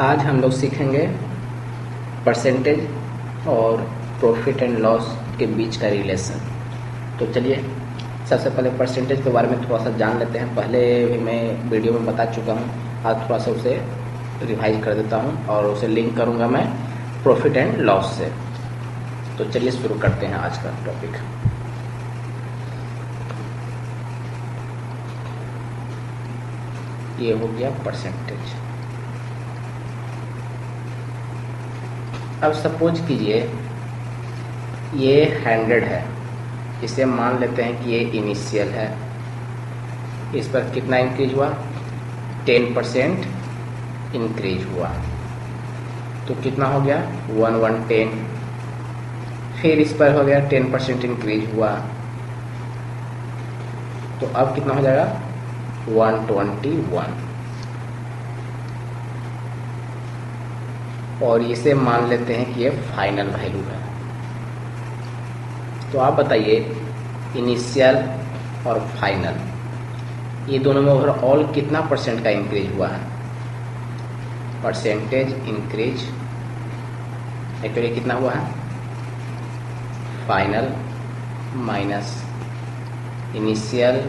आज हम लोग सीखेंगे परसेंटेज और प्रॉफिट एंड लॉस के बीच का रिलेशन। तो चलिए सबसे पहले परसेंटेज के बारे में थोड़ा सा जान लेते हैं। पहले भी मैं वीडियो में बता चुका हूँ, आज थोड़ा सा उसे रिवाइज कर देता हूँ और उसे लिंक करूँगा मैं प्रॉफिट एंड लॉस से। तो चलिए शुरू करते हैं आज का टॉपिक। ये हो गया परसेंटेज। अब सपोज कीजिए ये 100 है, इसे मान लेते हैं कि ये इनिशियल है। इस पर कितना इंक्रीज हुआ? 10% इंक्रीज हुआ, तो कितना हो गया? 1110। फिर इस पर हो गया 10% इंक्रीज हुआ, तो अब कितना हो जाएगा? 121। और इसे मान लेते हैं कि ये फाइनल वैल्यू है। तो आप बताइए इनिशियल और फाइनल ये दोनों में ओवरऑल कितना परसेंट का इंक्रीज हुआ है? परसेंटेज इंक्रीज एक्चुअली कितना हुआ है? Final minus initial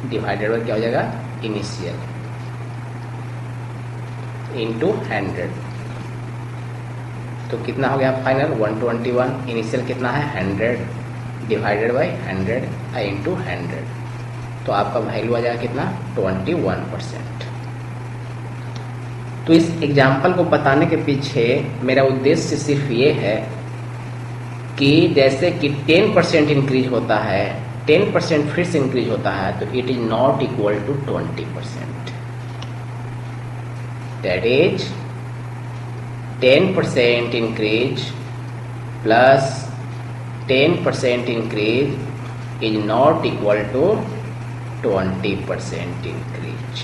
divided by क्या हो जाएगा? Initial into 100। तो कितना हो गया फाइनल? 121। इनिशियल कितना है? 100 डिवाइडेड बाय 100 इंटू 100। तो आपका वैल्यू आ जाएगा कितना? 21%। तो इस एग्जाम्पल को बताने के पीछे मेरा उद्देश्य सिर्फ ये है कि जैसे कि 10% इंक्रीज होता है, 10% फिर से इंक्रीज होता है, तो it is not equal to 20%। That is 10% increase plus 10% increase is not equal to 20% increase।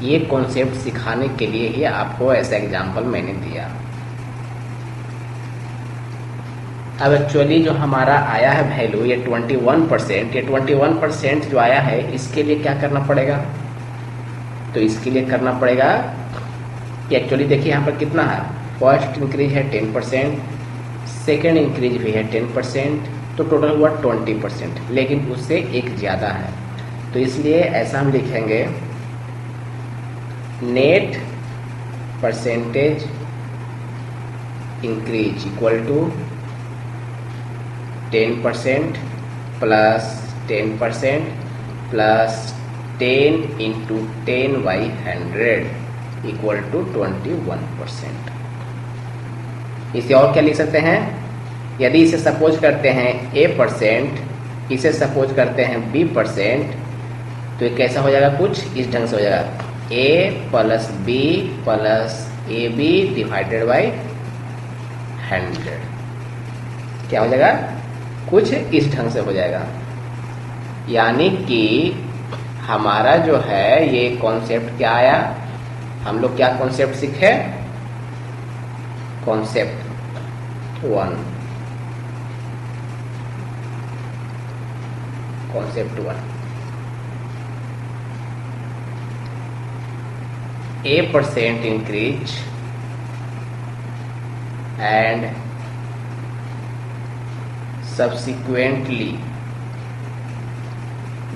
ये कॉन्सेप्ट सिखाने के लिए ही आपको ऐसा एग्जाम्पल मैंने दिया। अब एक्चुअली जो हमारा आया है वैल्यू ये 21%, ये 21% जो आया है इसके लिए क्या करना पड़ेगा? तो इसके लिए करना पड़ेगा कि एक्चुअली देखिए यहाँ पर कितना है? फर्स्ट इंक्रीज है 10%, सेकेंड इंक्रीज भी है 10%, तो टोटल हुआ 20%, लेकिन उससे एक ज़्यादा है। तो इसलिए ऐसा हम लिखेंगे net percentage increase equal to 10% plus 10% plus 10 into 10/100 equal to 21%। इसे और क्या लिख सकते हैं? यदि इसे सपोज करते हैं A%, इसे सपोज करते हैं B%, तो ये कैसा हो जाएगा? कुछ इस ढंग से हो जाएगा A plus B plus AB divided by 100। क्या हो जाएगा? कुछ इस ढंग से हो जाएगा। यानी कि हमारा जो है ये कॉन्सेप्ट क्या आया? हम लोग क्या कॉन्सेप्ट सीखे? Concept 1। Concept 1 A% increase and subsequently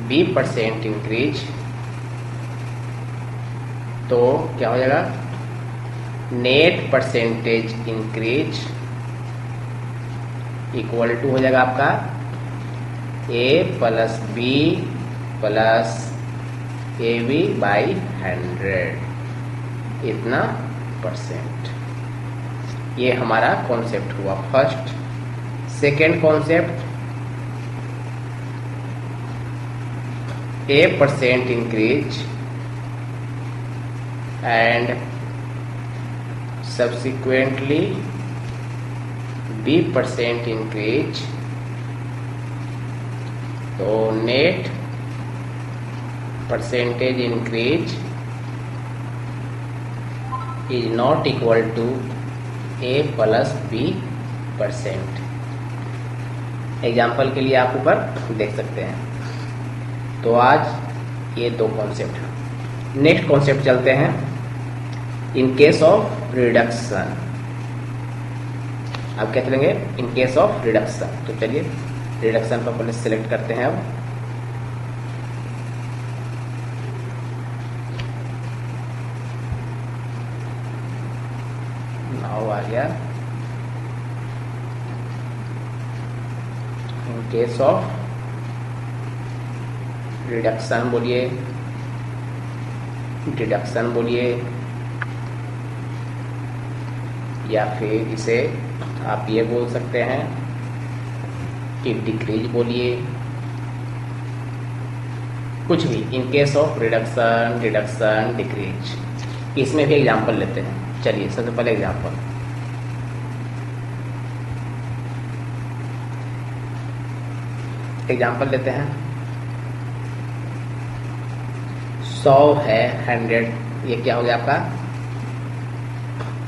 B% increase, तो क्या हो जाएगा? Net percentage increase equal to हो जाएगा आपका A plus B plus AB by 100, इतना परसेंट। ये हमारा कॉन्सेप्ट हुआ first. Second concept A% increase and subsequently B% increase, तो net percentage increase is not equal to A plus B%। Example के लिए आप ऊपर देख सकते हैं। तो आज ये दो कॉन्सेप्ट हैं। नेक्स्ट कॉन्सेप्ट चलते हैं। इन केस ऑफ रिडक्शन, अब क्या चलेंगे इन केस ऑफ रिडक्शन। तो चलिए रिडक्शन पर पहले सिलेक्ट करते हैं। अब नाउ आ गया इन केस ऑफ रिडक्शन बोलिए, डिडक्शन बोलिए, या फिर इसे आप ये बोल सकते हैं कि डिक्रीज बोलिए, कुछ भी in case of reduction, deduction, decrease. इसमें भी एग्जांपल लेते हैं। चलिए सबसे पहले एग्जांपल, लेते हैं। 100 है 100, ये क्या हो गया आपका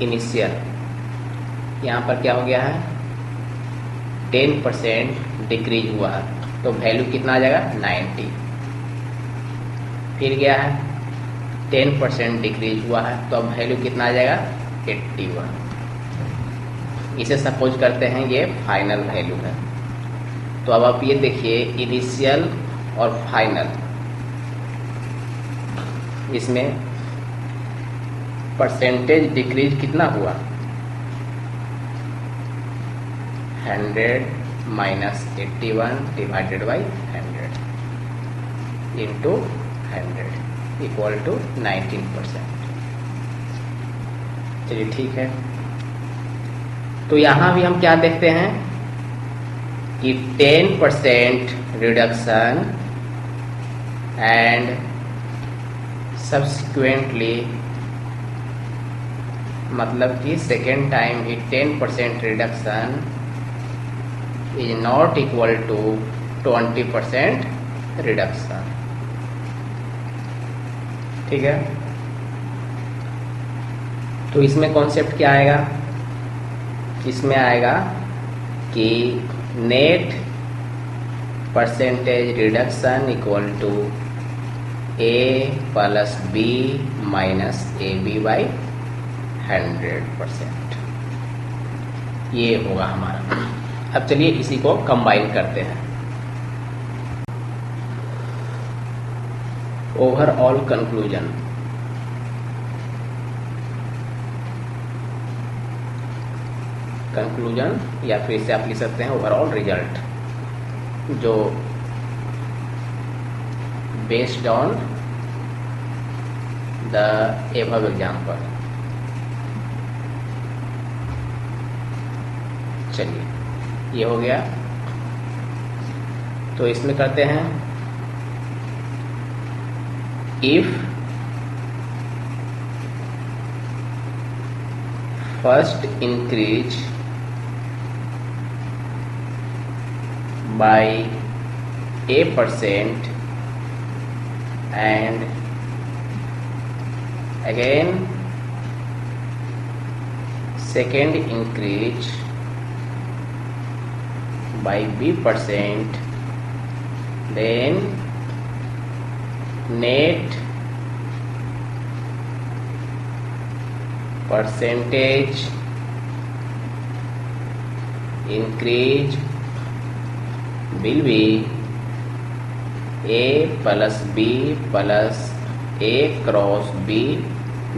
इनिशियल। यहाँ पर क्या हो गया है 10% डिक्रीज हुआ है, तो वैल्यू कितना आ जाएगा 90। फिर गया है 10% डिक्रीज हुआ है, तो अब वैल्यू कितना आ जाएगा 81। इसे सपोज करते हैं ये फाइनल वैल्यू है। तो अब आप ये देखिए इनिशियल और फाइनल, इसमें परसेंटेज डिक्रीज कितना हुआ 100 minus 81 divided by 100 into 100 equal to 19%। चलिए ठीक है। तो यहाँ भी हम क्या देखते हैं कि 10% रिडक्शन एंड सब्सिक्वेंटली, मतलब कि सेकेंड टाइम ही 10% reduction is not equal to 20% reduction. ठीक है। तो इसमें कॉन्सेप्ट क्या आएगा, इसमें आएगा कि net percentage reduction equal to A plus B minus AB by 100%, ये होगा हमारा। अब चलिए इसी को कंबाइन करते हैं। ओवरऑल कंक्लूजन, या फिर इसे आप लिख सकते हैं ओवरऑल रिजल्ट, जो based on the above example. चलिए ये हो गया। तो इसमें करते हैं if first increase by A% and again second increase by B%, then net percentage increase will be A plus B plus A cross B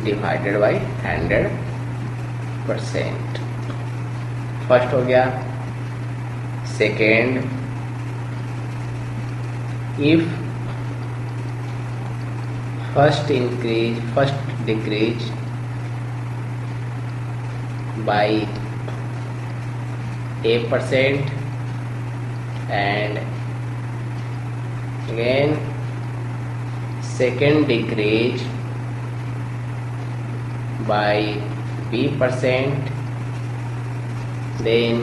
divided by 100%। First हो गया। Second, if first decrease by A% and again second decrease by B%, then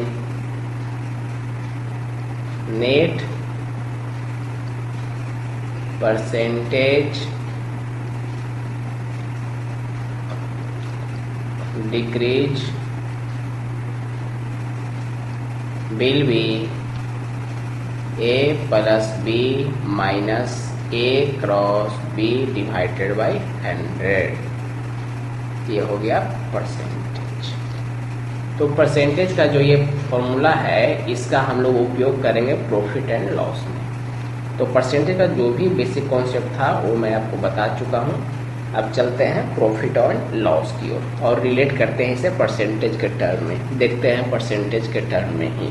net percentage decrease will be A plus B minus A cross B divided by 100 ये हो गया percentage. तो percentage का जो ये formula है इसका हम लोग उपयोग करेंगे प्रॉफिट एंड लॉस में। तो परसेंटेज का जो भी बेसिक कॉन्सेप्ट था वो मैं आपको बता चुका हूँ। अब चलते हैं प्रॉफिट और लॉस की ओर और रिलेट करते हैं इसे परसेंटेज के टर्म में, देखते हैं परसेंटेज के टर्म में ही।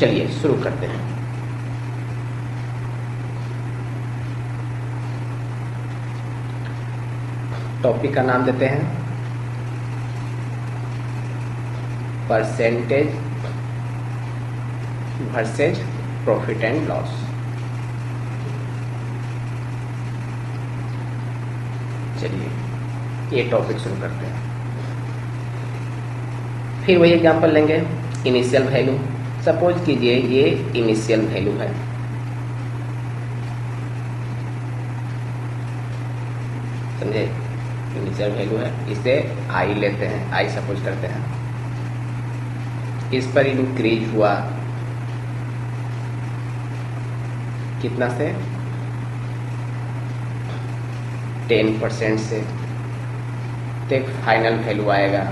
चलिए शुरू करते हैं। टॉपिक का नाम देते हैं percentage versus profit and loss. चलिए ये टॉपिक शुरू करते हैं। फिर वही एग्जांपल लेंगे, इनिशियल वैल्यू। सपोज कीजिए ये इनिशियल वैल्यू है, समझे, इनिशियल वैल्यू है, इसे आई लेते हैं, आई सपोज करते हैं। इस पर इंक्रीज हुआ कितना से, 10% से, तो एक फाइनल वैल्यू आएगा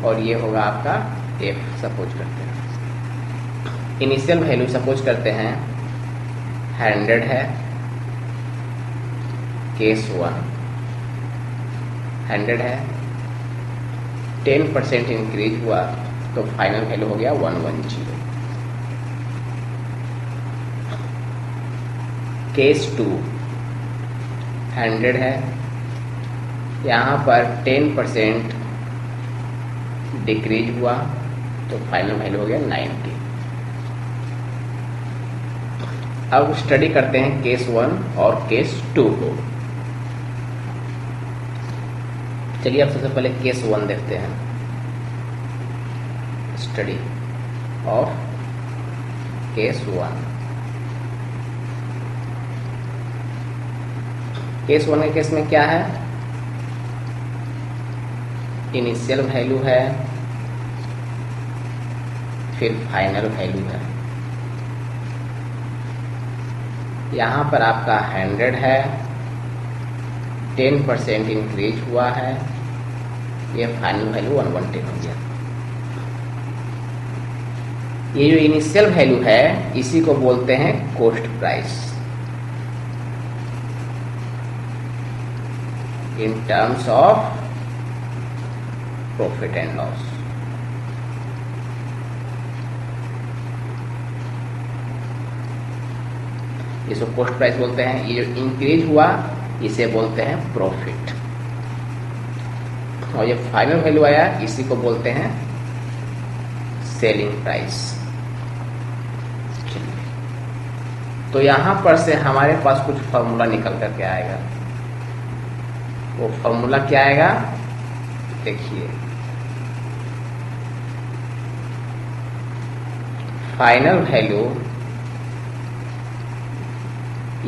और ये होगा आपका एफ सपोज करते हैं। इनिशियल वैल्यू सपोज करते हैं 100 है, केस 1 100 है, 10% इंक्रीज हुआ तो फाइनल वैल्यू हो गया 110। केस 2 100 है, यहाँ पर 10% डिक्रीज हुआ तो फाइनल वैल्यू हो गया 90। अब स्टडी करते हैं केस 1 और केस 2 को। चलिए अब सबसे पहले केस 1 देखते हैं, स्टडी ऑफ केस 1। केस 1 के केस में क्या है, इनिशियल वैल्यू है, फिर फाइनल वैल्यू है। यहाँ पर आपका 100 है, 10% इंक्रीज हुआ है, ये फाइनल वैल्यू 110 हो गया। ये जो इनिशियल वैल्यू है इसी को बोलते हैं cost price in terms of profit and loss। इसको कॉस्ट प्राइस बोलते हैं। ये जो इंक्रीज हुआ इसे बोलते हैं प्रॉफिट, और ये फाइनल वैल्यू आया इसी को बोलते हैं सेलिंग प्राइस। तो यहां पर से हमारे पास कुछ फॉर्मूला निकल करके आएगा। वो फॉर्मूला क्या आएगा देखिए, फाइनल वैल्यू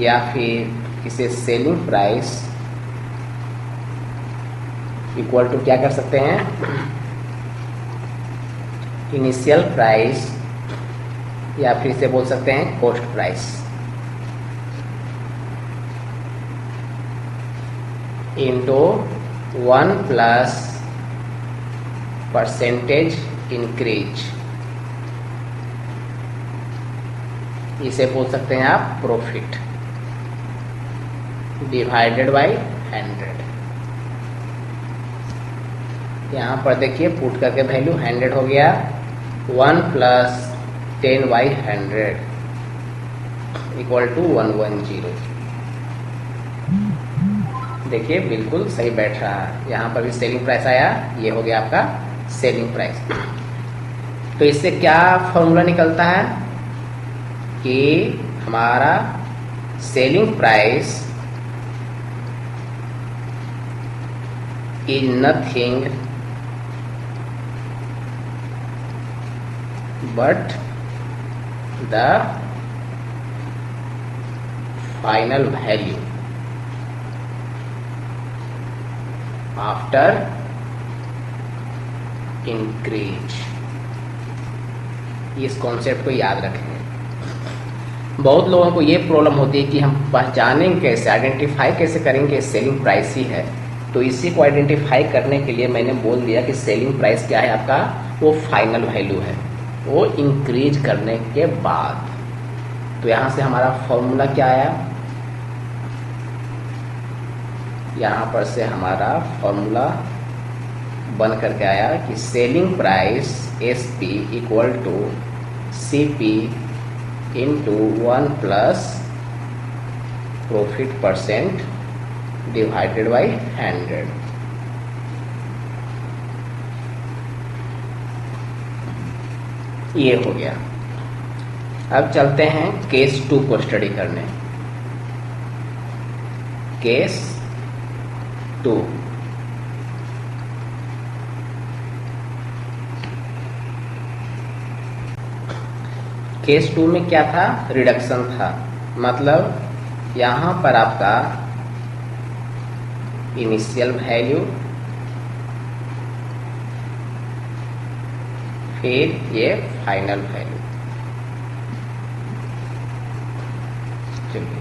या फिर इसे सेलिंग प्राइस इक्वल टू क्या कर सकते हैं, इनिशियल प्राइस या फिर इसे बोल सकते हैं cost price into 1 plus percentage increase, इसे बोल सकते हैं आप प्रॉफिट, डिवाइडेड बाय 100। यहाँ पर देखिए पुट करके वैल्यू 100 हो गया, 1 प्लस 10/100 इक्वल टू 110। देखिए बिल्कुल सही बैठ रहा है। यहाँ पर भी सेलिंग प्राइस आया, ये हो गया आपका सेलिंग प्राइस। तो इससे क्या फॉर्मूला निकलता है कि हमारा selling price is nothing but the final value after increase. इस कॉन्सेप्ट को याद रखेंगे। बहुत लोगों को ये प्रॉब्लम होती है कि हम पहचानेंगे कैसे, आइडेंटिफाई कैसे करेंगे सेलिंग प्राइस ही है। तो इसी को आइडेंटिफाई करने के लिए मैंने बोल दिया कि सेलिंग प्राइस क्या है आपका, वो फाइनल वैल्यू है, वो इंक्रीज करने के बाद। तो यहाँ से हमारा फॉर्मूला क्या आया, यहाँ पर से हमारा फॉर्मूला बन करके आया कि selling price SP equal to CP into 1 plus profit percent divided by 100। ये हो गया। अब चलते हैं केस 2 को स्टडी करने। केस 2, केस 2 में क्या था, रिडक्शन था। मतलब यहां पर आपका इनिशियल वैल्यू, फिर ये फाइनल वैल्यू। चलिए,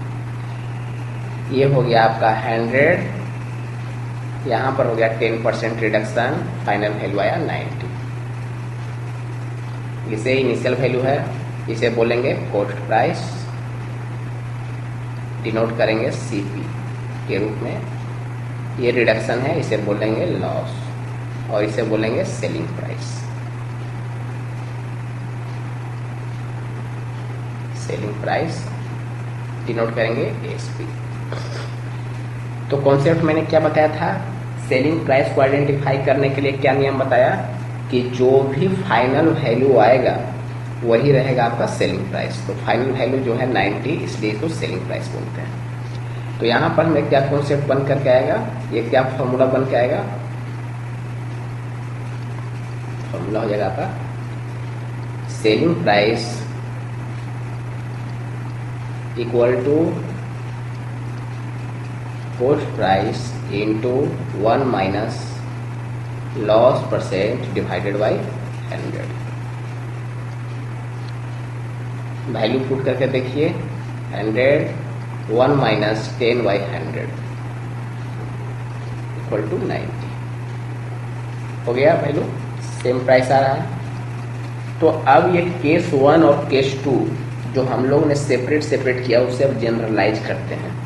ये हो गया आपका 100, यहाँ पर हो गया 10% रिडक्शन, फाइनल वैल्यू आया 90। इसे इनिशियल वैल्यू है, इसे बोलेंगे कॉस्ट प्राइस, डिनोट करेंगे CP के रूप में। ये रिडक्शन है, इसे बोलेंगे लॉस, और इसे बोलेंगे selling price. Selling price denote करेंगे SP। तो कॉन्सेप्ट मैंने क्या बताया था, सेलिंग प्राइस को आइडेंटिफाई करने के लिए क्या नियम बताया कि जो भी फाइनल वैल्यू आएगा वही रहेगा आपका सेलिंग प्राइस। तो फाइनल वैल्यू जो है 90, इसलिए इसको सेलिंग प्राइस बोलते हैं। तो यहाँ पर हमें क्या कॉन्सेप्ट बन करके आएगा, ये क्या फॉर्मूला बन के आएगा, फॉर्मूला हो जाएगा आपका selling price equal to cost price into 1 minus loss percent divided by 100। Value put करके देखिए, 100 1 माइनस 10 बाई 100 इक्वल टू 90 हो गया वैल्यू, सेम प्राइस आ रहा है। तो अब ये केस 1 और केस 2 जो हम लोग ने सेपरेट सेपरेट किया, उसे अब जनरलाइज करते हैं।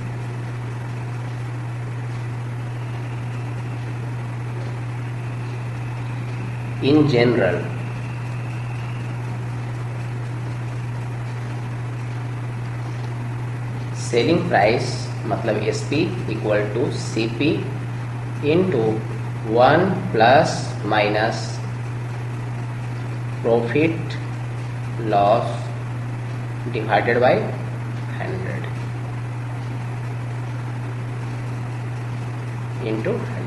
इन जनरल सेलिंग प्राइस मतलब SP equal to CP into 1 plus minus profit loss divided by 100 into 100।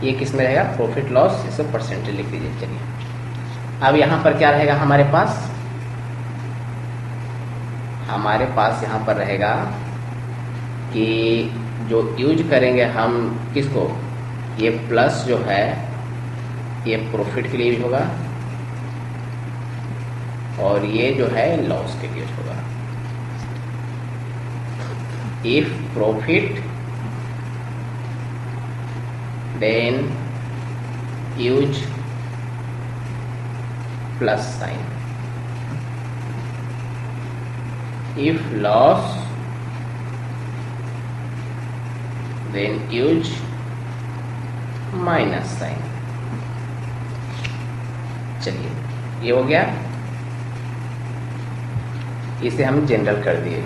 ये किस में रहेगा, प्रॉफिट लॉस, इसे परसेंटेज लिख दीजिए। चलिए, अब यहाँ पर क्या रहेगा हमारे पास, हमारे पास यहाँ पर रहेगा कि जो यूज करेंगे हम किसको, ये प्लस जो है ये प्रॉफिट के लिए यूज होगा, और ये जो है लॉस के लिए यूज होगा। If profit then use plus sign, if loss then use minus sign। चलिए, ये हो गया, इसे हम जनरल कर दिए।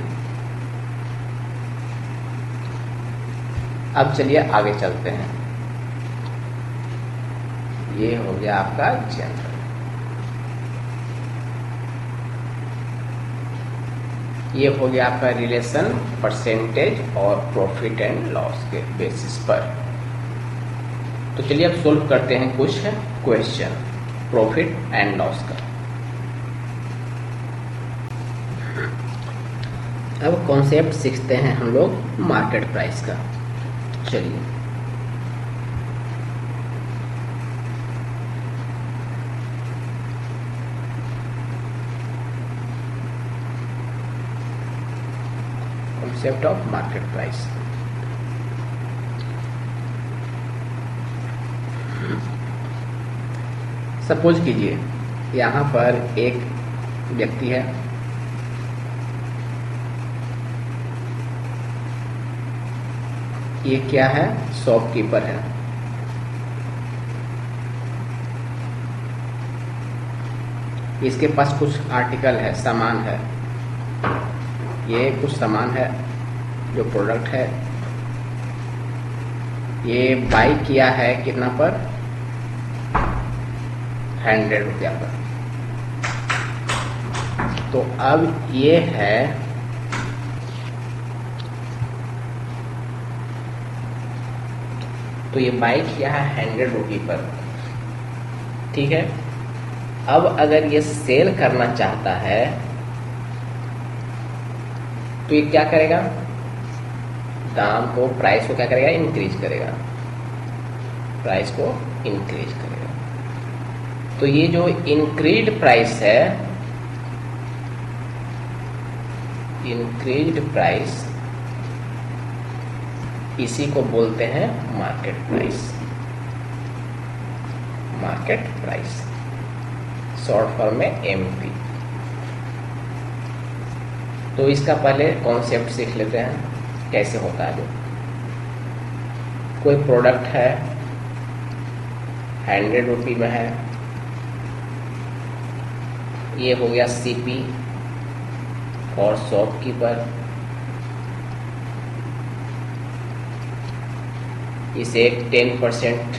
अब चलिए आगे चलते हैं। ये हो गया आपका जनरल। ये हो गया आपका रिलेशन परसेंटेज और प्रॉफिट एंड लॉस के बेसिस पर। तो चलिए अब सोल्व करते हैं कुछ क्वेश्चन प्रॉफिट एंड लॉस का। अब कॉन्सेप्ट सीखते हैं हम लोग मार्केट प्राइस का। चलिए, concept of market price. Suppose कीजिए यहाँ पर एक व्यक्ति है, ये क्या है, शॉपकीपर है। इसके पास कुछ आर्टिकल है, सामान है, ये कुछ सामान है जो प्रोडक्ट है। ये बाई किया है कितना पर, 100 रुपया पर। तो अब ये है तो ये बाई किया है 100 रुपये पर, ठीक है। अब अगर ये सेल करना चाहता है तो ये क्या करेगा, दाम को, प्राइस को क्या करेगा, इंक्रीज करेगा, प्राइस को इंक्रीज करेगा। तो ये जो इंक्रीज्ड प्राइस है, इंक्रीज्ड प्राइस, इसी को बोलते हैं market price. Market price short form में एमपी। तो इसका पहले कॉन्सेप्ट सीख लेते हैं कैसे होता है। कोई प्रोडक्ट है 100 रुपये में है, ये हो गया सीपी फॉर शॉपकीपर। इसे 10%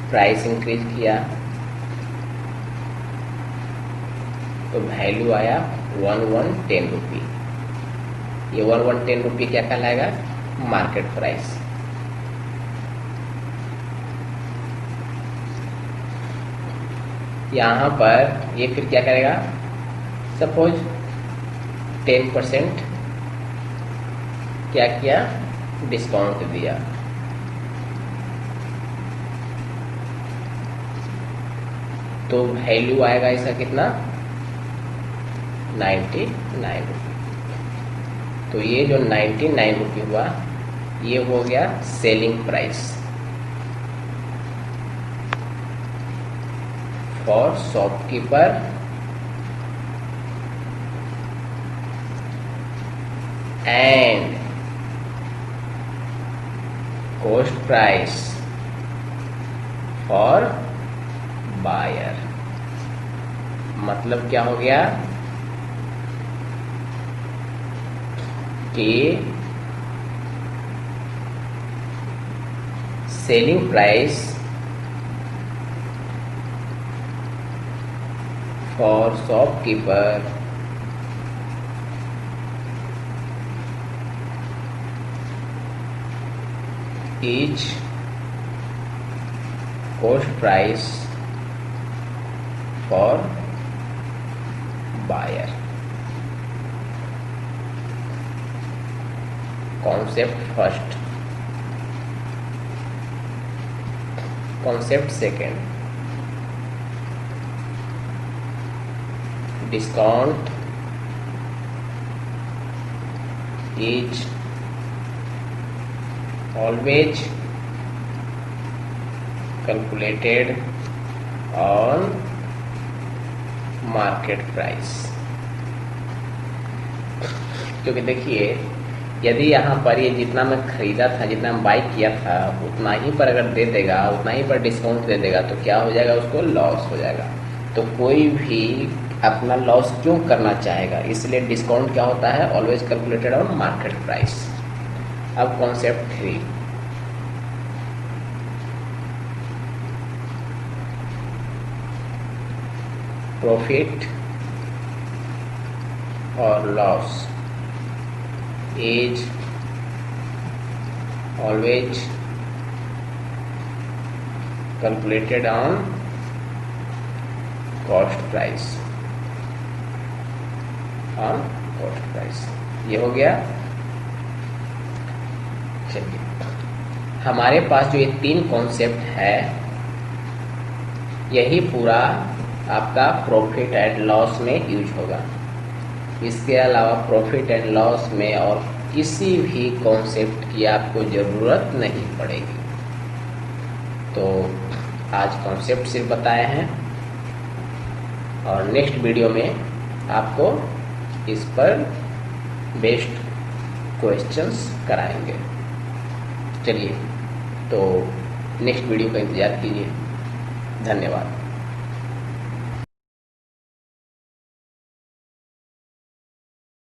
प्राइस इंक्रीज किया तो वैल्यू आया 1110 रुपये। ये 1110 रुपये क्या कहलाएगा, मार्केट प्राइस। यहाँ पर ये फिर क्या करेगा, सपोज 10% क्या किया, डिस्काउंट दिया। तो वैल्यू आएगा इसका कितना, 99 रुपये। तो ये जो 99 रुपये हुआ, ये हो गया selling price for shopkeeper and cost price for buyer. मतलब क्या हो गया कि selling price for shopkeeper each cost price for buyer। concept first, concept second, discount is always calculated on market price। क्योंकि देखिए, यदि यहाँ पर ये जितना मैं खरीदा था, जितना मैं बाई किया था, उतना ही पर अगर दे देगा, उतना ही पर डिस्काउंट दे देगा, तो क्या हो जाएगा, उसको लॉस हो जाएगा। तो कोई भी अपना लॉस क्यों करना चाहेगा, इसलिए डिस्काउंट क्या होता है, always calculated on market price. अब कॉन्सेप्ट 3, प्रॉफिट और loss is always calculated on cost price, on cost price. ये हो गया। चलिए, हमारे पास जो ये 3 कॉन्सेप्ट है, यही पूरा आपका प्रॉफिट एंड लॉस में यूज होगा। इसके अलावा प्रॉफिट एंड लॉस में और किसी भी कॉन्सेप्ट की आपको ज़रूरत नहीं पड़ेगी। तो आज कॉन्सेप्ट सिर्फ बताए हैं और नेक्स्ट वीडियो में आपको इस पर बेस्ड क्वेश्चंस कराएंगे। चलिए, तो नेक्स्ट वीडियो का इंतज़ार कीजिए। धन्यवाद।